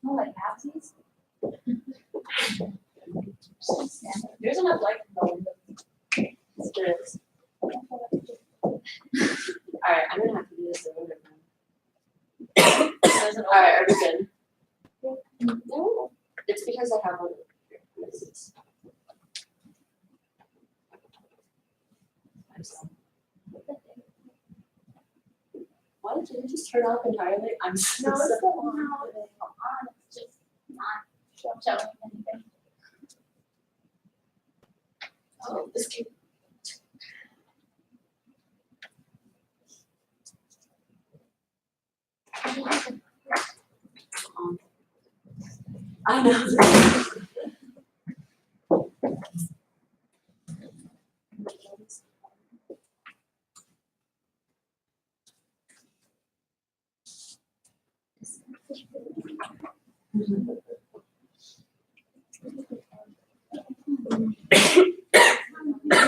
Oh, like halfsies? There's enough light in the window. There is. Alright, I'm gonna have to do this in window now. Alright, are we good? No. It's because I have one here. This is- Why did you just turn off entirely? I'm so No, it's sorry. the one with it on, it's just not showing anything. Oh, this came. I know.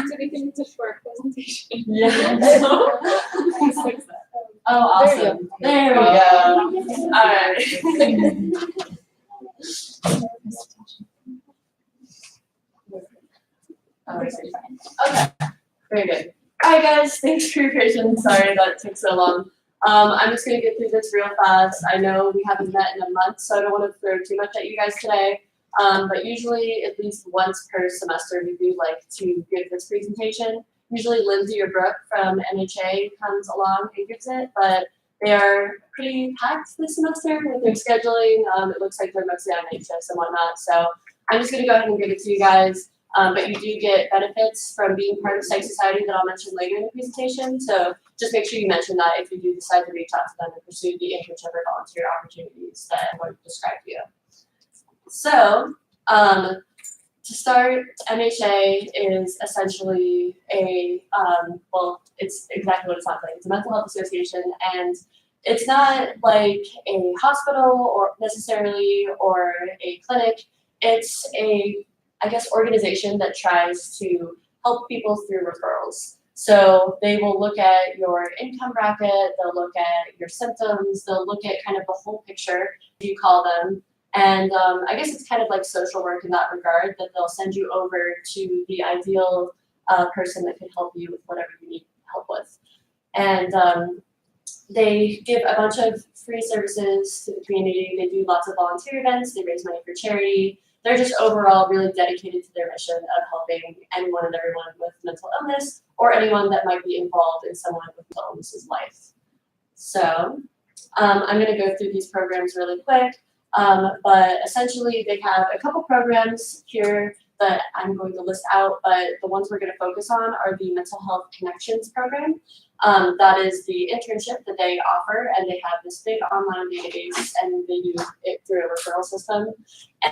So we can do a short presentation. Yeah. Oh, awesome. There we go. Alright. Okay, very good. Alright guys, thanks for your patience. Sorry that it took so long. I'm just gonna get through this real fast. I know we haven't met in a month, so I don't want to throw too much at you guys today. But usually at least once per semester we do like to give this presentation. Usually Lindsay or Brooke from MHA comes along and gives it, but they are pretty packed this semester with their scheduling. It looks like they're mostly on night shifts and whatnot, so I'm just gonna go ahead and give it to you guys. But you do get benefits from being part of Psych Society that I'll mention later in the presentation. So just make sure you mention that if you do decide to reach out to them and pursue the internship or volunteer opportunities that I'm going to describe to you. So to start, MHA is essentially a, well, it's exactly what it sounds like. It's a mental health association, and it's not like a hospital or necessarily or a clinic. It's a, I guess, organization that tries to help people through referrals. So they will look at your income bracket, they'll look at your symptoms, they'll look at kind of the whole picture, you call them. And I guess it's kind of like social work in that regard, that they'll send you over to the ideal person that can help you with whatever you need help with. And they give a bunch of free services to the community. They do lots of volunteer events, they raise money for charity. They're just overall really dedicated to their mission of helping anyone and everyone with mental illness or anyone that might be involved in someone with mental illness's life. So I'm going to go through these programs really quick, but essentially they have a couple programs here that I'm going to list out, but the ones we're going to focus on are the Mental Health Connections program. That is the internship that they offer, and they have this big online database, and they do it through a referral system.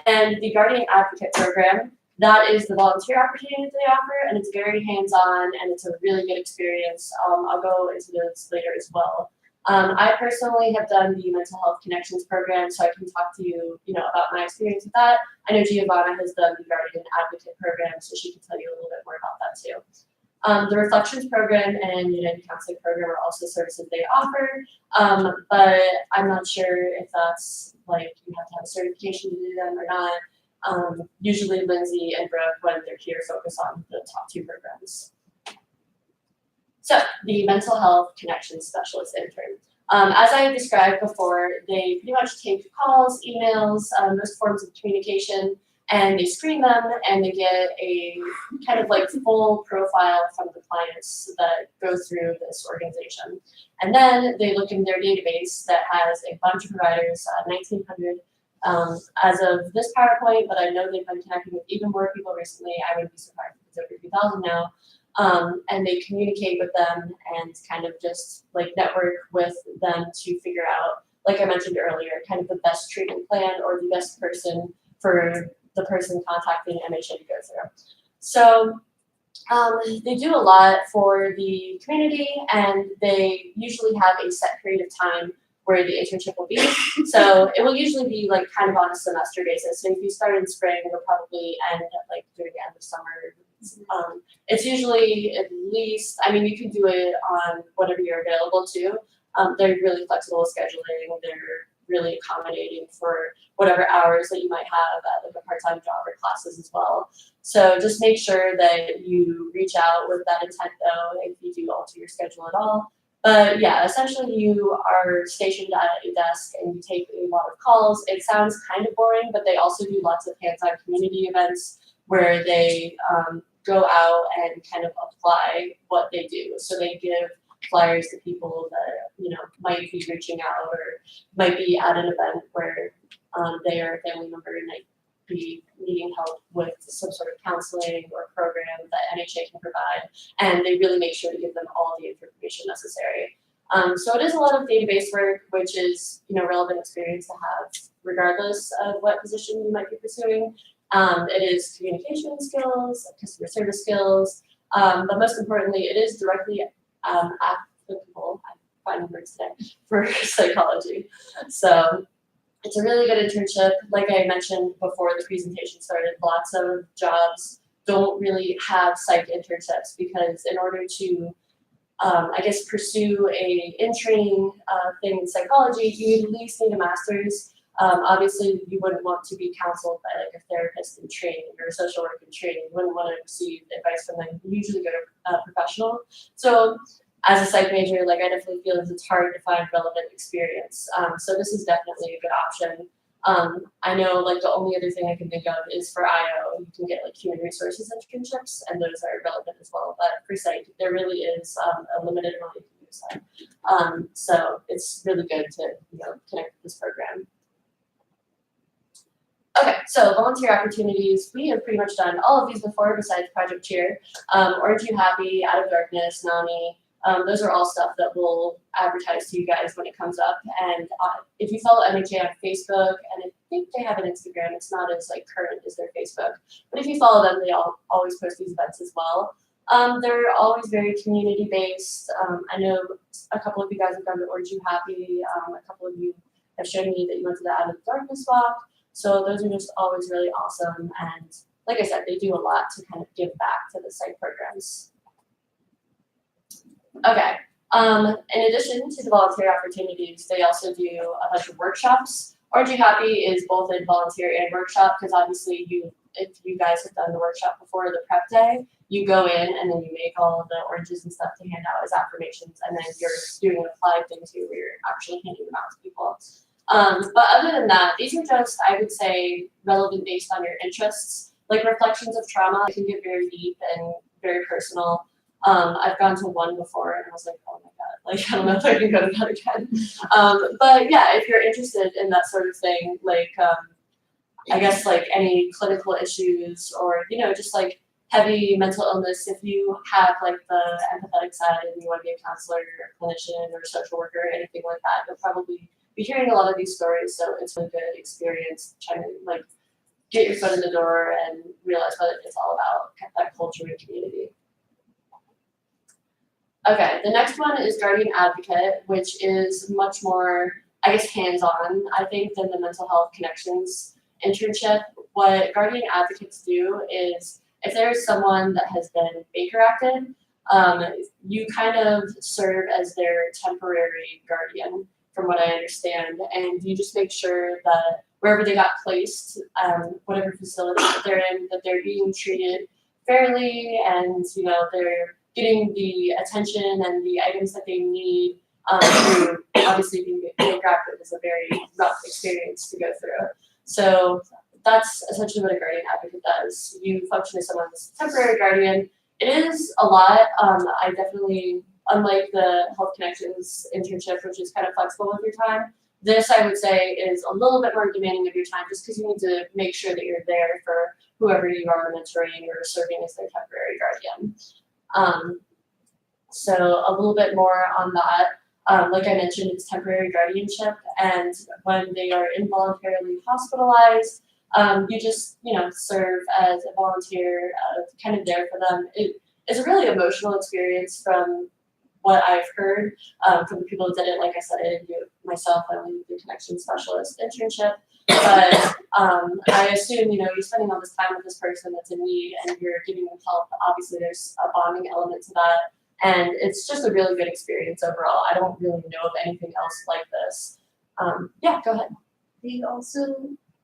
And the Guardian Advocate program, that is the volunteer opportunity that they offer, and it's very hands-on, and it's a really good experience. I'll go into those later as well. I personally have done the Mental Health Connections program, so I can talk to you, about my experience with that. I know Giovanna has done the Guardian Advocate program, so she can tell you a little bit more about that too. The Reflections program and United Counseling program are also services they offer, but I'm not sure if that's like you have to have a certification to do them or not. Usually Lindsay and Brooke, when they're here, focus on the top two programs. So the Mental Health Connections Specialist intern. As I described before, they pretty much take calls, emails, most forms of communication, and they screen them, and they get a kind of like full profile from the clients that go through this organization. And then they look in their database that has a bunch of providers, 1,900 as of this PowerPoint, but I know they've been connecting with even more people recently. I wouldn't be surprised if it's over 2,000 now. And they communicate with them and kind of just like network with them to figure out, like I mentioned earlier, kind of the best treatment plan or the best person for the person contacting MHA to go through. So They do a lot for the community, and they usually have a set period of time where the internship will be. So it will usually be like kind of on a semester basis. So if you start in spring, it'll probably end at like during the end of summer. It's usually at least, I mean, you can do it on whatever you're available to. They're really flexible with scheduling. They're really accommodating for whatever hours that you might have at like a part-time job or classes as well. So just make sure that you reach out with that intent though, if you do alter your schedule at all. But yeah, essentially you are stationed at a desk and you take a lot of calls. It sounds kind of boring, but they also do lots of hands-on community events where they go out and kind of apply what they do. So they give flyers to people that might be reaching out or might be at an event where they or a family member might be needing help with some sort of counseling or program that NHA can provide, and they really make sure to give them all the information necessary. So it is a lot of database work, which is relevant experience to have regardless of what position you might be pursuing. It is communication skills, customer service skills, but most importantly, it is directly applicable, I'm finding words today, for psychology. So it's a really good internship. Like I mentioned before the presentation started, lots of jobs don't really have psych internships because in order to, pursue a in-training thing in psychology, you at least need a master's. Obviously, you wouldn't want to be counseled by like a therapist in training or a social worker in training. You wouldn't want to receive advice from them. You usually go to a professional. So as a psych major, like I definitely feel it's hard to find relevant experience. So this is definitely a good option. I know like the only other thing I can think of is for IO, you can get like human resources internships, and those are relevant as well. But for psych, there really is a limited amount you can use that. So it's really good to connect with this program. Okay, so volunteer opportunities. We have pretty much done all of these before besides Project Cheer. Orange You Happy, Out of Darkness, NAMI. Those are all stuff that we'll advertise to you guys when it comes up. And if you follow NHA on Facebook, and I think they have an Instagram, it's not as like current as their Facebook. But if you follow them, they always post these events as well. They're always very community based. I know a couple of you guys have gone to Orange You Happy. A couple of you have shown me that you went to the Out of Darkness walk. So those are just always really awesome, and like I said, they do a lot to kind of give back to the psych programs. Okay, in addition to the volunteer opportunities, they also do a bunch of workshops. Orange You Happy is both a volunteer and workshop because obviously if you guys have done the workshop before the prep day, you go in and then you make all of the oranges and stuff to hand out as affirmations, and then you're doing an applied thing too where you're actually handing them out to people. But other than that, these are just, I would say, relevant based on your interests. Like Reflections of Trauma, it can get very deep and very personal. I've gone to one before and I was like, oh my god, like I don't know if I can go to that again. But yeah, if you're interested in that sort of thing, like I guess like any clinical issues or just like heavy mental illness, if you have like the empathetic side and you want to be a counselor or a clinician or a social worker or anything like that, you'll probably be hearing a lot of these stories, so it's a good experience trying to like get your foot in the door and realize what it's all about, that culture and community. Okay, the next one is Guardian Advocate, which is much more, I guess, hands-on, I think, than the Mental Health Connections internship. What Guardian Advocates do is if there's someone that has been Baker Acted, you kind of serve as their temporary guardian, from what I understand, and you just make sure that wherever they got placed, whatever facility that they're in, that they're being treated fairly, and they're getting the attention and the items that they need. Obviously, being grafted is a very rough experience to go through. So that's essentially what a guardian advocate does. You function as someone's temporary guardian. It is a lot. I definitely, unlike the Health Connections internship, which is kind of flexible with your time, this I would say is a little bit more demanding of your time just because you need to make sure that you're there for whoever you are mentoring or serving as their temporary guardian. So a little bit more on that. Like I mentioned, it's temporary guardianship, and when they are involuntarily hospitalized, you just serve as a volunteer, kind of there for them. it's a really emotional experience from what I've heard from the people that did it. Like I said, I didn't do it myself. I only did the connection specialist internship. But I assume, you know, you're spending all this time with this person that's in need and you're giving them help. Obviously, there's a bonding element to that. And it's just a really good experience overall. I don't really know of anything else like this. Yeah, go ahead. Do you also,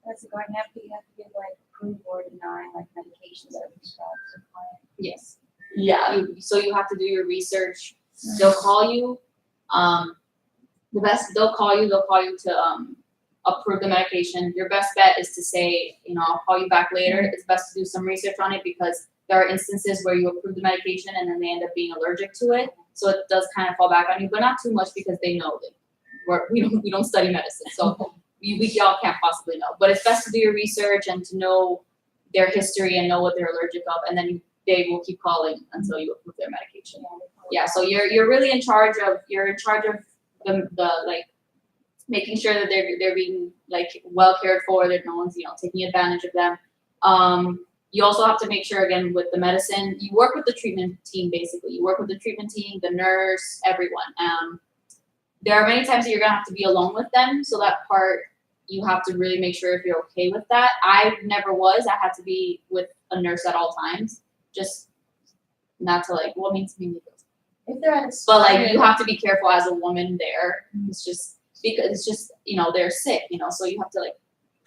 as a guardian advocate, you have to give like approve or deny like medications that are prescribed to the client? Yes. Yeah. So you have to do your research. They'll call you. They'll call you to approve the medication. Your best bet is to say, you know, I'll call you back later. It's best to do some research on it because there are instances where you approve the medication and then they end up being allergic to it. So it does kind of fall back on you, but not too much because they know that we don't study medicine. So we all can't possibly know. But it's best to do your research and to know their history and know what they're allergic of, and then they will keep calling until you approve their medication. Yeah, so you're really in charge of the like making sure that they're being like well cared for, that no one's, you know, taking advantage of them. You also have to make sure, again, with the medicine, you work with the treatment team. Basically, you work with the treatment team, the nurse, everyone. There are many times that you're gonna have to be alone with them, so that part you have to really make sure if you're okay with that. I never was. I had to be with a nurse at all times, just not to like, well, means me. If they're at a But like, you have to be careful as a woman there. It's just because it's just, you know, they're sick, you know, so you have to like,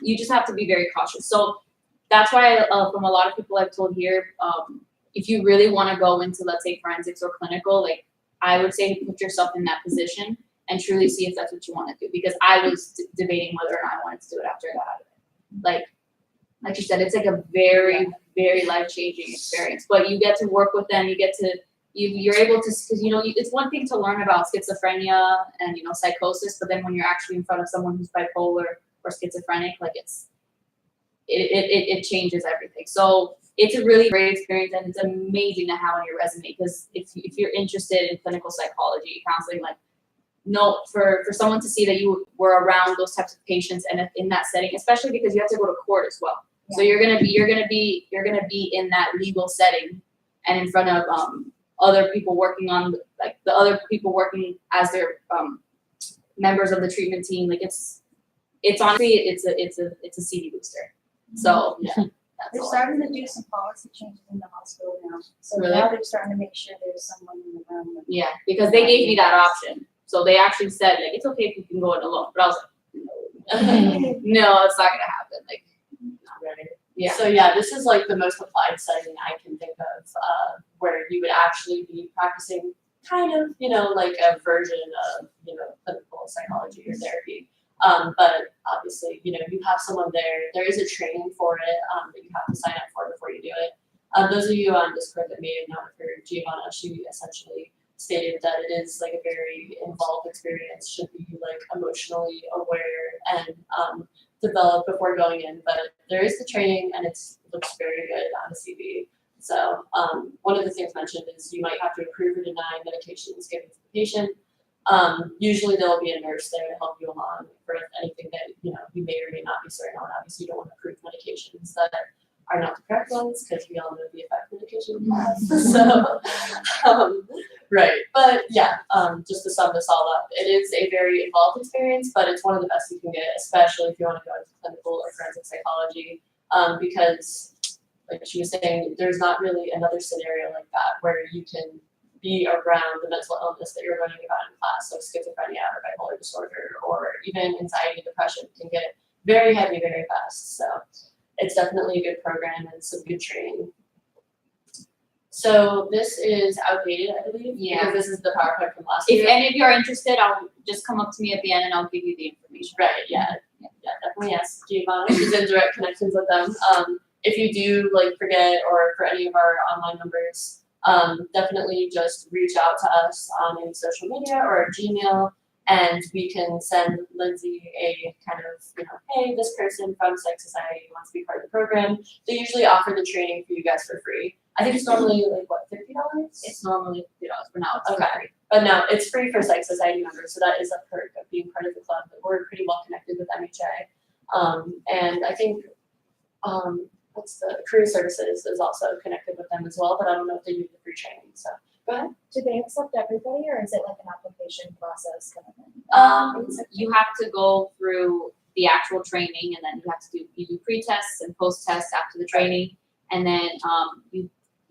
you just have to be very cautious. So that's why from a lot of people I've told here, if you really want to go into, let's say, forensics or clinical, like I would say put yourself in that position and truly see if that's what you want to do. Because I was debating whether or not I wanted to do it after I got out of it. Like you said, it's like a very, very life-changing experience. But you get to work with them. You get to, you're able to, because, you know, it's one thing to learn about schizophrenia and, you know, psychosis, but then when you're actually in front of someone who's bipolar or schizophrenic, like it changes everything. So it's a really great experience, and it's amazing to have on your resume, because if you're interested in clinical psychology, counseling, like, no, for someone to see that you were around those types of patients and in that setting, especially because you have to go to court as well. Yeah. So you're gonna be in that legal setting and in front of other people working on, like, the other people working as their members of the treatment team. Like, it's honestly it's a CD booster. So yeah. They're starting to do some policy changes in the hospital now. So Really? now they're starting to make sure there's someone in the room. Yeah, because they gave me that option. So they actually said, like, it's okay if you can go in alone. But I was like, no, it's not gonna happen. Like, Right. yeah. So yeah, this is like the most applied setting I can think of, where you would actually be practicing kind of, you know, like a version of, you know, clinical psychology or therapy. But obviously, you know, you have someone there. There is a training for it that you have to sign up for before you do it. Those of you on Discord that may have not heard Giovanna, she essentially stated that it is like a very involved experience, should be like emotionally aware and developed before going in. But there is the training, and it looks very good on the CV. So one of the things mentioned is you might have to approve or deny medications given to the patient. Usually there will be a nurse there to help you along for anything that, you know, you may or may not be certain on. Obviously, you don't want to approve medications that are not the correct ones, because we all know the effect medication has. So, right. But yeah, just to sum this all up, it is a very involved experience, but it's one of the best you can get, especially if you want to go into clinical or forensic psychology, because, like she was saying, there's not really another scenario like that where you can be around the mental illness that you're learning about in class, so schizophrenia or bipolar disorder or even anxiety and depression can get very heavy very fast. So it's definitely a good program and some good training. So this is outdated, I believe. Yeah. Because this is the PowerPoint from last If year. any of you are interested, I'll just come up to me at the end and I'll give you the information. Right, yeah, definitely yes. Giovanna, she's in direct connections with them. If you do like forget, or for any of our online members, definitely just reach out to us on any social media or Gmail, and we can send Lindsay a kind of, you know, hey, this person from Psych Society wants to be part of the program. They usually offer the training for you guys for free. I think it's normally like what, $50? It's normally $50 for now. It's Okay. free. But no, it's free for Psych Society members, so that is a perk of being part of the club. We're pretty well connected with MHA. And I think what's the career services is also connected with them as well, but I don't know if they do the free training. Do they accept everybody, or is it like an application process kind of thing? You have to go through the actual training, and then you do pre-tests and post-tests after the training, and then you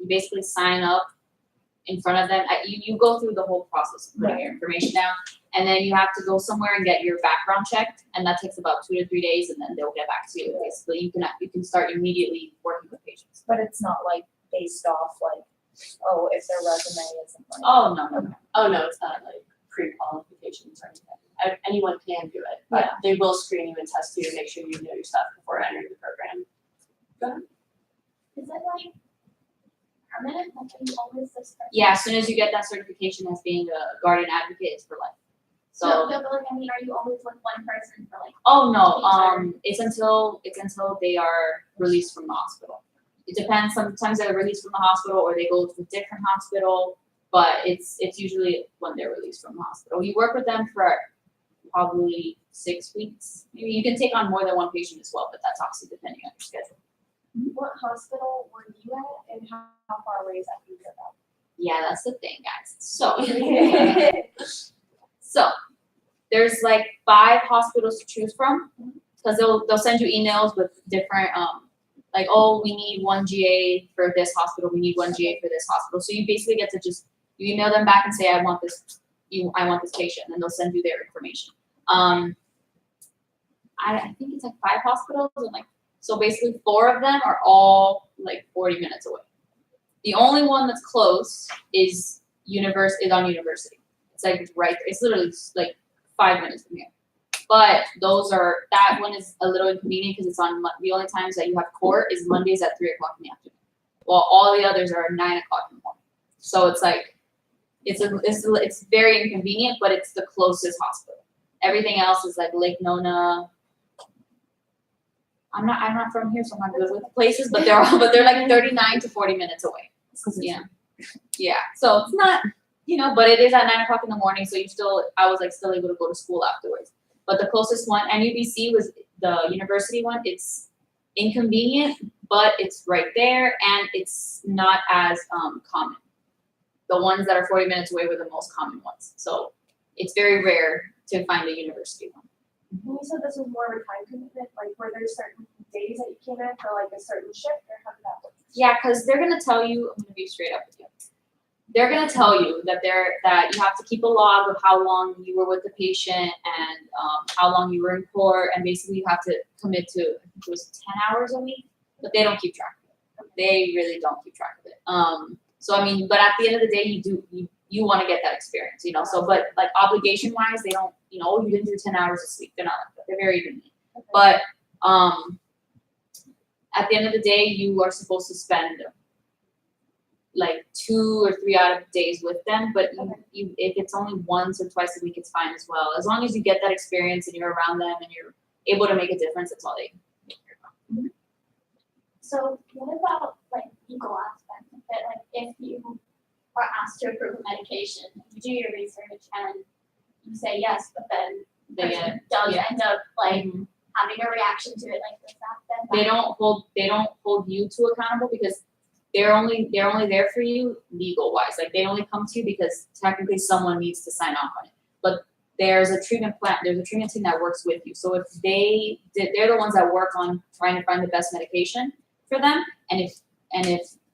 basically sign up in front of them. You go through the whole process of putting your information down, and then you have to go somewhere and get your background checked, and that takes about 2 to 3 days, and then they'll get back to you. Basically, you can start immediately working with patients. But it's not like based off like, oh, if their resume isn't like. Oh no. Oh, no, it's not like pre-qualifications or anything. Anyone can do it, but Yeah. they will screen you and test you to make sure you know your stuff before entering the program. Is it like permanent? Like, are you always this person? Yeah, as soon as you get that certification as being a guardian advocate, it's for life. So. No, but like, I mean, are you always with one person for like? Oh no, it's until they are released from the hospital. It depends. Sometimes they're released from the hospital or they go to a different hospital, but it's usually when they're released from the hospital. You work with them for probably 6 weeks. Maybe you can take on more than one patient as well, but that's obviously depending on your schedule. What hospital were you at, and how far away is that from your house? Yeah, that's the thing, guys. So there's like 5 hospitals to choose from, because they'll send you emails with different like, oh, we need 1 GA for this hospital, we need 1 GA for this hospital. So you basically get to you email them back and say, I want this patient, and they'll send you their information. I think it's like 5 hospitals, and like, so basically 4 of them are all like 40 minutes away. The only one that's close is on University. It's like right there. It's literally like 5 minutes from here. But that one is a little inconvenient because it's on the only times that you have court is Mondays at 3 o'clock in the afternoon, while all the others are 9 o'clock in the morning. So it's like it's very inconvenient, but it's the closest hospital. Everything else is like Lake Nona. I'm not from here, so I'm not good with places, but they're like 39 to 40 minutes away. Yeah. So it's not, but it is at 9 o'clock in the morning, so I was like still able to go to school afterwards. But the closest one, NUBC, was the university one. It's inconvenient, but it's right there, and it's not as common. The ones that are 40 minutes away were the most common ones. So it's very rare to find a university one. When you said this was more of a time commitment, like were there certain days that you came in for like a certain shift, or how did that work? Yeah, because they're gonna tell you. I'm gonna be straight up with you. They're gonna tell you that you have to keep a log of how long you were with the patient and how long you were in court, and basically you have to commit to, I think it was 10 hours a week, but they don't keep track of it. They really don't keep track of it. So I mean, but at the end of the day, you want to get that experience, So, but like obligation wise, they don't, oh, you didn't do 10 hours this week. They're not like that. They're very lenient. Okay. But at the end of the day, you are supposed to spend like 2 or 3 out of days with them. But if it's only once or twice a week, it's fine as well. As long as you get that experience and you're around them and you're able to make a difference, that's all they care about. So what about like legal aspects of it? Like if you are asked to approve a medication, you do your research and you say yes, but then the person does end up like having a reaction to it, like does that then? They don't hold you to accountable because they're only there for you legal wise. Like they only come to you because technically someone needs to sign off on it. But there's a treatment plan. There's a treatment team that works with you. So if they're the ones that work on trying to find the best medication for them, and if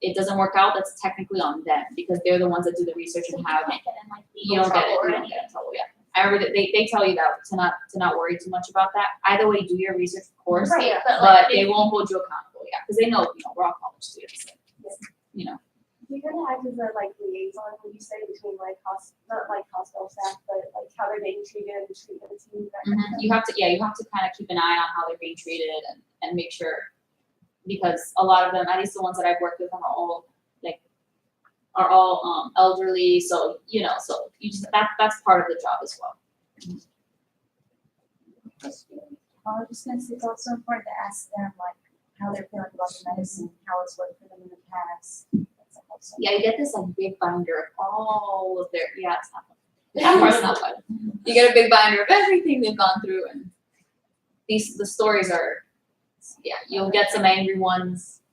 it doesn't work out, that's technically on them because they're the ones that do the research So and you have. can't get in like You legal don't get trouble or in anything. trouble. Yeah. They tell you that to not worry too much about that. Either way, do your research, of course, Right, but but like they if won't hold you accountable. Yeah, because they know we're all college students. Do you kind of act as a like liaison, when you say, between like not like hospital staff, but like how they're being treated and treatment teams, that kind of stuff? You have to kind of keep an eye on how they're being treated and make sure, because a lot of them, at least the ones that I've worked with, are all elderly. So so you just that's part of the job as well. I was just gonna say it's also important to ask them like how they're feeling about the medicine, how it's worked for them in the past. That's also. Yeah, you get this like big binder of all of their. Yeah, it's not fun. That part's not fun. You get a big binder of everything they've gone through, and the stories are. Yeah, you'll get some angry ones.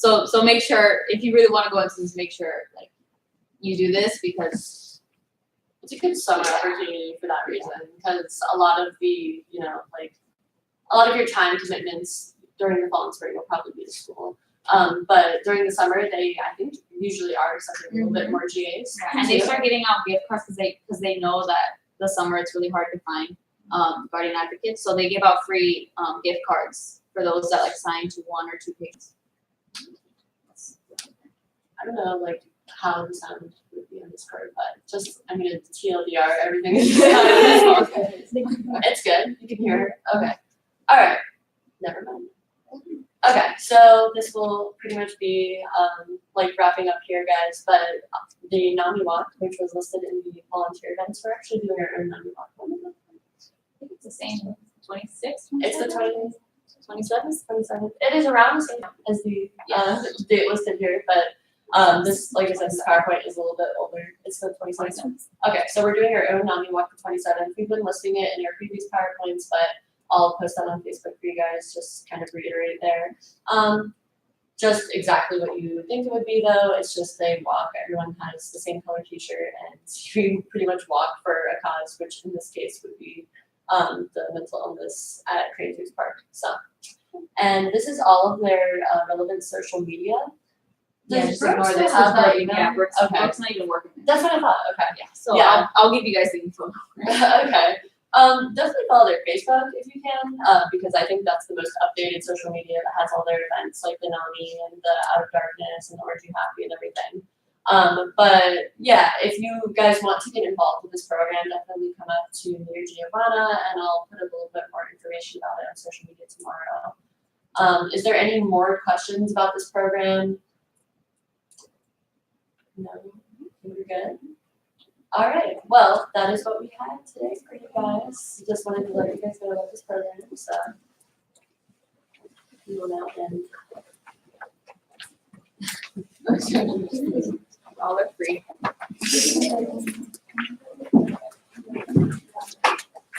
So make sure, if you really wanna go into this, make sure, like, you do this because, It's a good summer opportunity for that reason, because a lot of the, like, a lot of your time commitments during the fall and spring will probably be to school. But during the summer, they, I think, usually are accepting a little bit more GAs. and they start getting out gift cards because they know that the summer it's really hard to find, guardian advocates, so they give out free, gift cards for those that like sign to 1 or 2 pages. I don't know, like, how the sound would be on this card, but just, I mean, it's TLDR, everything is it's good, you can hear her, okay. Alright, never mind. Okay, so this will pretty much be, like, wrapping up here, guys, but the NAMI walk, which was listed in the volunteer events, we're actually doing our own NAMI walk. I think it's the same, 26, It's the 27th? 27th. It is around the same time as the date listed here, but this, like I said, this PowerPoint is a little bit older. It's the 27th. Okay, so we're doing our own NAMI walk the 27th. We've been listing it in our previous PowerPoints, but I'll post that on Facebook for you guys. Just kind of reiterate there. Just exactly what you would think it would be, though. It's just they walk. Everyone has the same color T-shirt, and you pretty much walk for a cause, which in this case would be the mental illness at Cranes Park. So, and this is all of their relevant social media. Yeah, Does just ignore Brooke this. still have that email? Yeah, Brooke's Okay. not even working. That's what I thought. Okay. Yeah, so Yeah. I'll give you guys the info. Okay. Definitely follow their Facebook if you can, because I think that's the most updated social media that has all their events, like the NAMI and the Out of Darkness and the Orange You Happy and everything. But yeah, if you guys want to get involved with this program, definitely come up to near Giovanna, and I'll put a little bit more information about it on social media tomorrow. Is there any more questions about this program? No, we're good. All right, well, that is what we had today for you guys. Just wanted to let you guys know about this program, so we will now end.